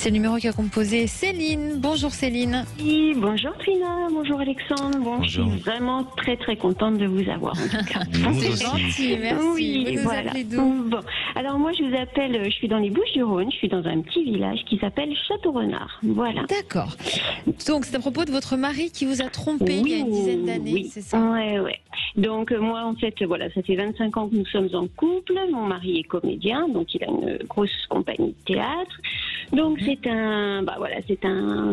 C'est le numéro qu'a composé Céline. Bonjour Céline. Oui, bonjour Trina, bonjour Alexandre. Bonjour. Je suis vraiment très contente de vous avoir en tout cas. C'est gentil, merci. Oui, Vous nous voilà. appelez d'où? Bon, alors moi je vous appelle, je suis dans les Bouches-du-Rhône, je suis dans un petit village qui s'appelle Château-Renard. Voilà. D'accord. Donc c'est à propos de votre mari qui vous a trompé il y a une dizaine d'années, oui. c'est ça? Ouais. Donc moi en fait, voilà, ça fait 25 ans que nous sommes en couple. Mon mari est comédien, donc il a une grosse compagnie de théâtre. Donc c'est un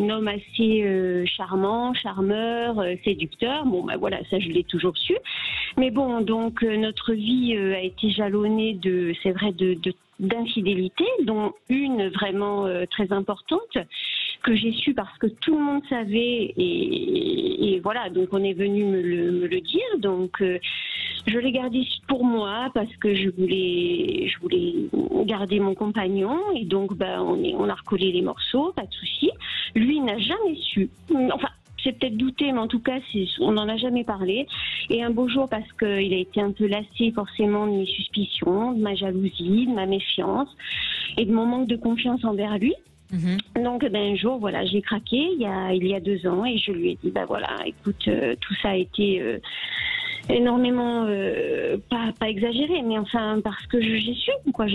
homme assez charmant, charmeur, séducteur. Bon, voilà, ça je l'ai toujours su. Mais bon, donc notre vie a été jalonnée d'infidélités, dont une vraiment très importante que j'ai su parce que tout le monde savait et voilà, donc on est venu me le dire. Donc je l'ai gardé pour moi parce que je voulais garder mon compagnon et donc on a recollé les morceaux, pas de souci. Lui n'a jamais su. Enfin, j'ai peut-être douté, mais en tout cas, on n'en a jamais parlé. Et un beau jour, parce qu'il a été un peu lassé forcément de mes suspicions, de ma jalousie, de ma méfiance et de mon manque de confiance envers lui. Donc un jour, voilà, j'ai craqué il y a 2 ans et je lui ai dit, voilà, écoute, tout ça a été énormément, pas exagéré, mais enfin parce que j'ai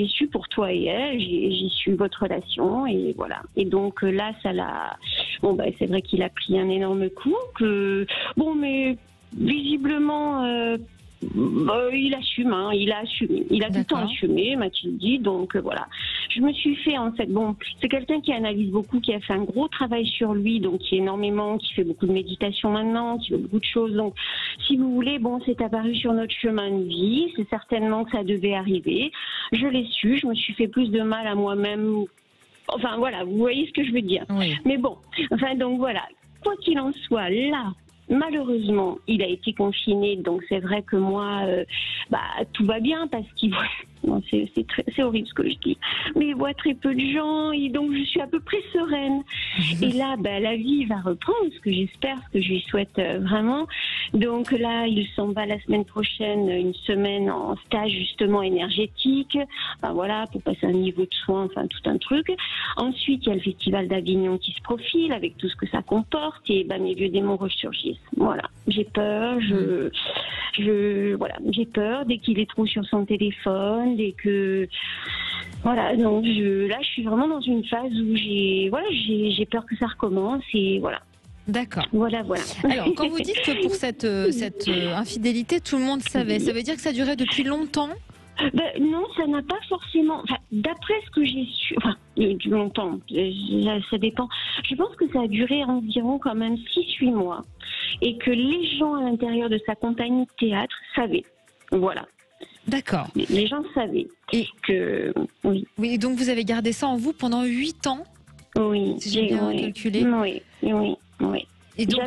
su pour toi et elle, j'ai su votre relation et voilà. Et donc là, c'est vrai qu'il a pris un énorme coup mais visiblement. Il assume, il a assumé. Il a tout le temps assumé, m'a-t-il dit. Donc voilà. Je me suis fait en fait. Bon, c'est quelqu'un qui analyse beaucoup, qui a fait un gros travail sur lui, donc qui fait beaucoup de méditation maintenant, qui fait beaucoup de choses. Donc, si vous voulez, c'est apparu sur notre chemin de vie. C'est certainement que ça devait arriver. Je l'ai su. Je me suis fait plus de mal à moi-même. Enfin voilà, vous voyez ce que je veux dire. Oui. Mais bon, donc voilà. Quoi qu'il en soit, là. Malheureusement, il a été confiné, donc c'est vrai que moi, tout va bien parce qu'il voit. Non, c'est horrible ce que je dis, mais il voit très peu de gens et donc je suis à peu près sereine. Et là, la vie va reprendre, ce que j'espère, ce que je lui souhaite vraiment. Donc là, il s'en va la semaine prochaine, une semaine en stage justement énergétique, voilà, pour passer un niveau de soins, enfin tout un truc. Ensuite, il y a le festival d'Avignon qui se profile avec tout ce que ça comporte et mes vieux démons ressurgissent. Voilà, j'ai peur, j'ai peur dès qu'il est trop sur son téléphone, dès que voilà, donc là je suis vraiment dans une phase où j'ai peur que ça recommence et voilà. D'accord. Voilà. Alors, quand vous dites que pour cette infidélité, tout le monde savait, ça veut dire que ça durait depuis longtemps? Non, ça n'a pas forcément. Enfin, d'après ce que j'ai su, du longtemps, ça dépend. Je pense que ça a duré environ quand même 6-8 mois et que les gens à l'intérieur de sa compagnie de théâtre savaient. Voilà. D'accord. Les gens savaient. Et que oui. Oui, donc vous avez gardé ça en vous pendant 8 ans. Oui. Si j'ai bien calculé. Oui. Et donc,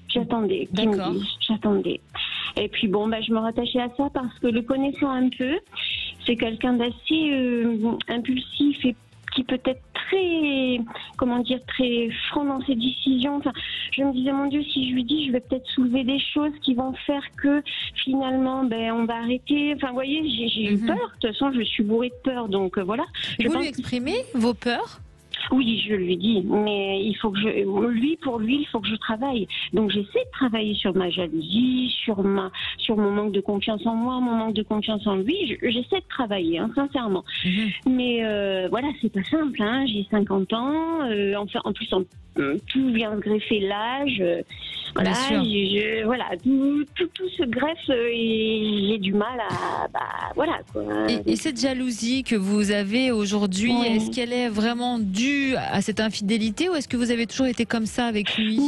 J'attendais. D'accord. J'attendais. Et puis je me rattachais à ça parce que le connaissant un peu, c'est quelqu'un d'assez impulsif et qui peut être très franc dans ses décisions. Enfin, je me disais, mon Dieu, si je lui dis, je vais peut-être soulever des choses qui vont faire que finalement, on va arrêter. Enfin, vous voyez, j'ai eu peur. De toute façon, je suis bourrée de peur. Donc voilà. Vous lui exprimez vos peurs? Oui, je lui dis, mais il faut que pour lui, il faut que je travaille. Donc j'essaie de travailler sur ma jalousie, sur mon manque de confiance en moi, mon manque de confiance en lui. J'essaie de travailler, sincèrement. Mais voilà, c'est pas simple. J'ai 50 ans. En plus, tout vient se greffer l'âge. Voilà, tout se greffe et j'ai du mal à voilà quoi. Et cette jalousie que vous avez aujourd'hui, est-ce qu'elle est vraiment due à cette infidélité ou est-ce que vous avez toujours été comme ça avec lui?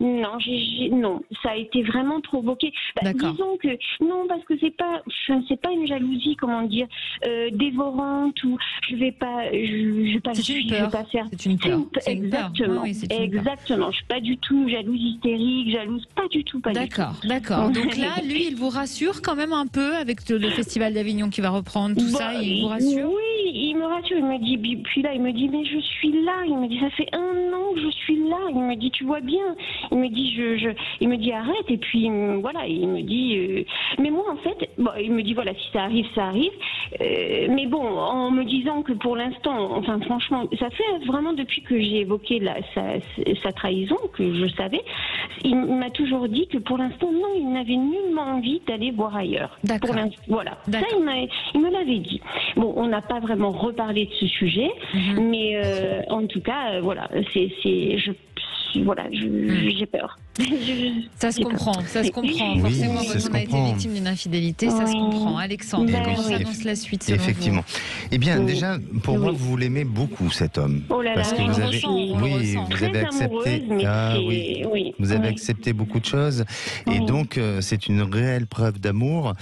Non, ça a été vraiment provoqué. Disons que non, parce que c'est pas une jalousie, dévorante ou je vais pas faire. C'est une peur. Exactement. Je suis pas du tout jalouse hystérique, pas du tout. D'accord. Donc là, lui, il vous rassure quand même un peu avec le festival d'Avignon qui va reprendre tout ça. Il vous rassure? Oui, il me rassure. Il me dit, puis là, il me dit, mais je suis là. Il me dit, ça fait 1 an que je suis là. Il me dit, tu vois bien. Il me dit, il me dit arrête, et puis voilà, il me dit, mais moi en fait, bon, il me dit voilà, si ça arrive, ça arrive, mais bon, en me disant que pour l'instant, enfin franchement, ça fait vraiment depuis que j'ai évoqué sa trahison, que je savais, il m'a toujours dit que pour l'instant, non, il n'avait nullement envie d'aller voir ailleurs. D'accord. Voilà, ça il me l'avait dit. Bon, on n'a pas vraiment reparlé de ce sujet, mais en tout cas, voilà, j'ai peur. Ça se comprend, ça se comprend. Oui, forcément, quand on a été victime d'une infidélité, ça se comprend. Alexandre, comment s'annonce la suite selon Effectivement. vous? Eh bien, déjà, pour moi, vous l'aimez beaucoup, cet homme. Oh là là, parce que vous avez, vous avez accepté, vous avez accepté beaucoup de choses, et donc c'est une réelle preuve d'amour.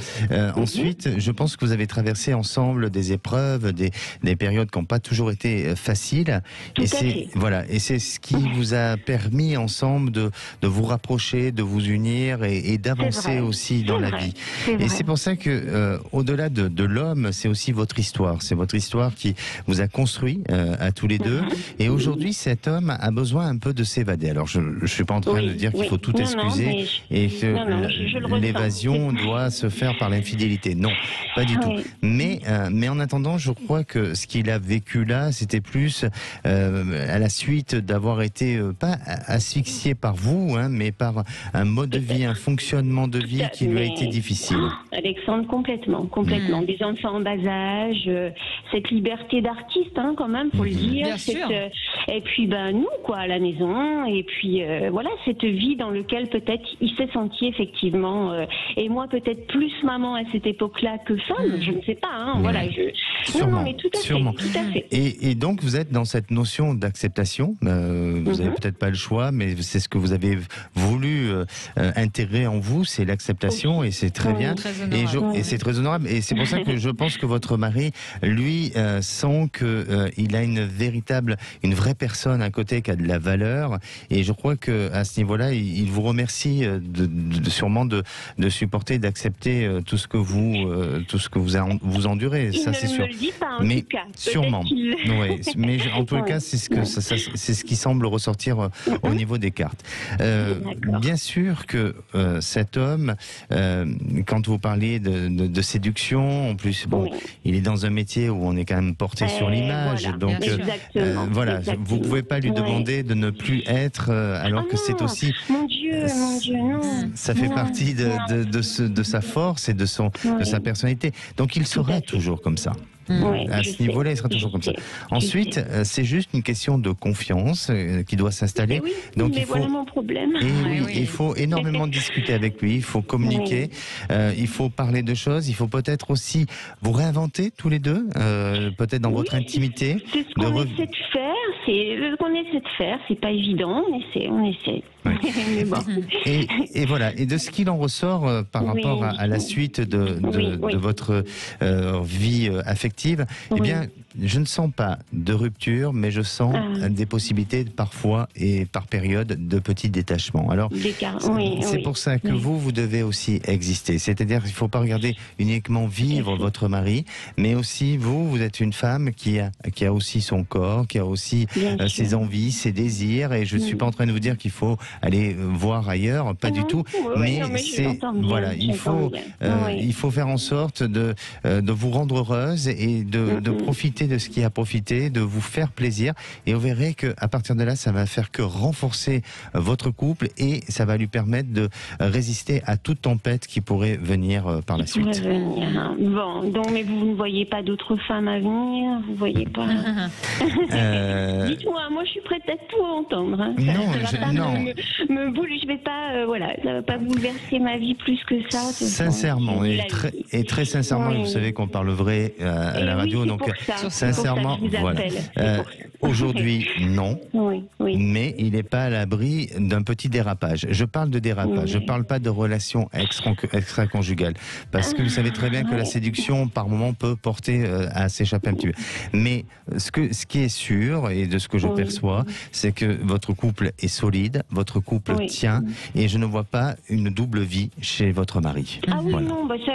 Ensuite, je pense que vous avez traversé ensemble des épreuves, des périodes qui n'ont pas toujours été faciles, et c'est ce qui vous a permis ensemble de vous rapprocher, de vous unir et d'avancer aussi dans la vie. Et c'est pour ça que, au-delà de l'homme, c'est aussi votre histoire. C'est votre histoire qui vous a construit à tous les deux. Et aujourd'hui, cet homme a besoin un peu de s'évader. Alors, je ne suis pas en train de dire qu'il faut tout excuser et que l'évasion doit se faire par l'infidélité. Non, pas du tout. Mais en attendant, je crois que ce qu'il a vécu là, c'était plus à la suite d'avoir été pas asphyxié par vous, hein, mais par un mode de vie, un fonctionnement de vie qui lui a été difficile. Alexandre, complètement. Des enfants en bas âge, cette liberté d'artiste, hein, quand même, faut le dire. Et puis, nous, quoi, à la maison, et puis, voilà, cette vie dans laquelle peut-être il s'est senti effectivement, et moi peut-être plus maman à cette époque-là que femme, je ne sais pas, hein, voilà. Sûrement, non, mais tout à fait. Et donc, vous êtes dans cette notion d'acceptation, vous n'avez peut-être pas le choix, mais c'est ce que vous avez voulu intégrer en vous, c'est l'acceptation, et c'est très bien. Et c'est très honorable. Et c'est pour ça que je pense que votre mari, lui, sent qu'il a une vraie personne à côté qui a de la valeur. Et je crois que à ce niveau-là, il vous remercie sûrement de supporter, d'accepter tout ce que vous endurez. Ça, c'est sûr. Il ne me le dit pas, en tout cas. Sûrement. Oui. Mais en tout cas, c'est ce qui semble ressortir au niveau des cartes. Bien sûr que cet homme, quand vous parliez de séduction, en plus, il est dans un métier où on est quand même porté sur l'image, donc voilà, vous pouvez pas lui demander de ne plus être, alors que c'est aussi, mon Dieu, non. Ça fait partie de sa force et de sa personnalité. Donc il sera toujours comme ça. À ce niveau-là, il sera toujours comme ça. Ensuite, c'est juste une question de confiance qui doit s'installer. Donc il faut, voilà mon problème. Il faut énormément discuter avec lui, il faut communiquer, il faut parler de choses, il faut peut-être aussi vous réinventer tous les deux, peut-être dans votre intimité. C'est ce qu'on essaie de faire, c'est pas évident, on essaie. Mais bon. Et voilà, et de ce qu'il en ressort par rapport à la suite de votre vie affective, eh bien, je ne sens pas de rupture, mais je sens des possibilités parfois et par période de petits détachements. Alors, c'est pour ça que vous devez aussi exister. C'est-à-dire qu'il ne faut pas regarder uniquement vivre votre mari, mais aussi vous êtes une femme qui a aussi son corps, qui a aussi ses envies, ses désirs, et je ne suis pas en train de vous dire qu'il faut aller voir ailleurs, pas du tout, mais c'est, voilà, il faut faire en sorte de vous rendre heureuse et de profiter de ce qui a profité, de vous faire plaisir, et vous verrez qu'à partir de là, ça va faire que renforcer votre couple, et ça va lui permettre de résister à toute tempête qui pourrait venir par la suite. Bon, donc, mais vous ne voyez pas d'autres femmes à venir, vous voyez pas. Dites-moi, moi je suis prête à tout entendre. Hein. Je vais pas, voilà, ça va pas bouleverser ma vie plus que ça. Sincèrement, et très sincèrement, vous savez qu'on parle vrai à la radio, donc sincèrement, voilà. Aujourd'hui, non, mais il n'est pas à l'abri d'un petit dérapage. Je parle de dérapage, je parle pas de relations extra-conjugales, parce que vous savez très bien que la séduction, par moment, peut porter à s'échapper un petit peu. Mais ce qui est sûr, et de ce que je perçois, c'est que votre couple est solide, votre couple tient, et je ne vois pas une double vie chez votre mari. Ah oui, voilà. Non, bah ça,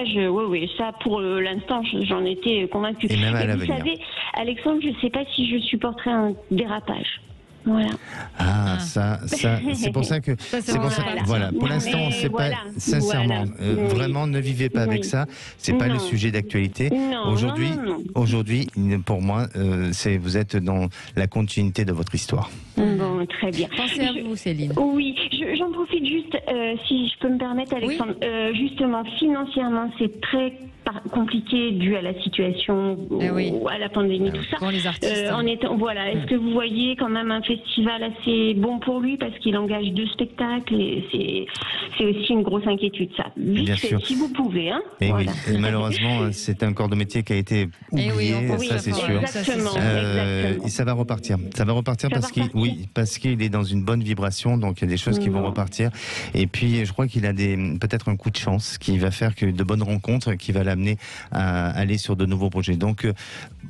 ça pour l'instant, j'en étais convaincue. Et même à l'avenir. Vous savez, Alexandre, je ne sais pas si je supporterai un dérapage. Voilà. Ça, c'est pour ça que... Voilà, pour l'instant, on ne sait pas, sincèrement, vraiment, ne vivez pas avec ça. C'est pas le sujet d'actualité. Aujourd'hui, pour moi, vous êtes dans la continuité de votre histoire. Bon, très bien. Pensez à vous, Céline. Oui, j'en profite juste, si je peux me permettre, Alexandre. Justement, financièrement, c'est très compliqué dû à la situation, à la pandémie, tout ça. Pour les artistes. Est-ce que vous voyez quand même un festival assez bon pour lui parce qu'il engage 2 spectacles et c'est aussi une grosse inquiétude, ça. Bien sûr. Si vous pouvez, hein. Et malheureusement, c'est un corps de métier qui a été oublié, ça c'est sûr. Exactement. Et ça va repartir. Ça va repartir parce qu'il est dans une bonne vibration, donc il y a des choses qui vont repartir. Et puis, je crois qu'il a peut-être un coup de chance qui va faire de bonnes rencontres, qui va l'amener à aller sur de nouveaux projets. Donc,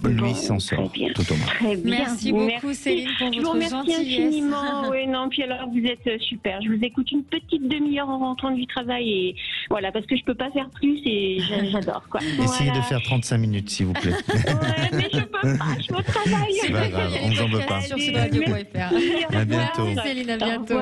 lui s'en sort tout au moins. Très bien. Merci beaucoup, Céline, pour votre gentillesse. Je vous remercie infiniment. Puis alors, vous êtes super. Je vous écoute une petite demi-heure en rentrant du travail et voilà, parce que je peux pas faire plus et j'adore, quoi. Essayez de faire 35 minutes, s'il vous plaît. Mais je peux pas, je me travaille. C'est pas grave, on vous en veut pas. Sur sudradio.fr. À bientôt. Merci, Céline, à bientôt.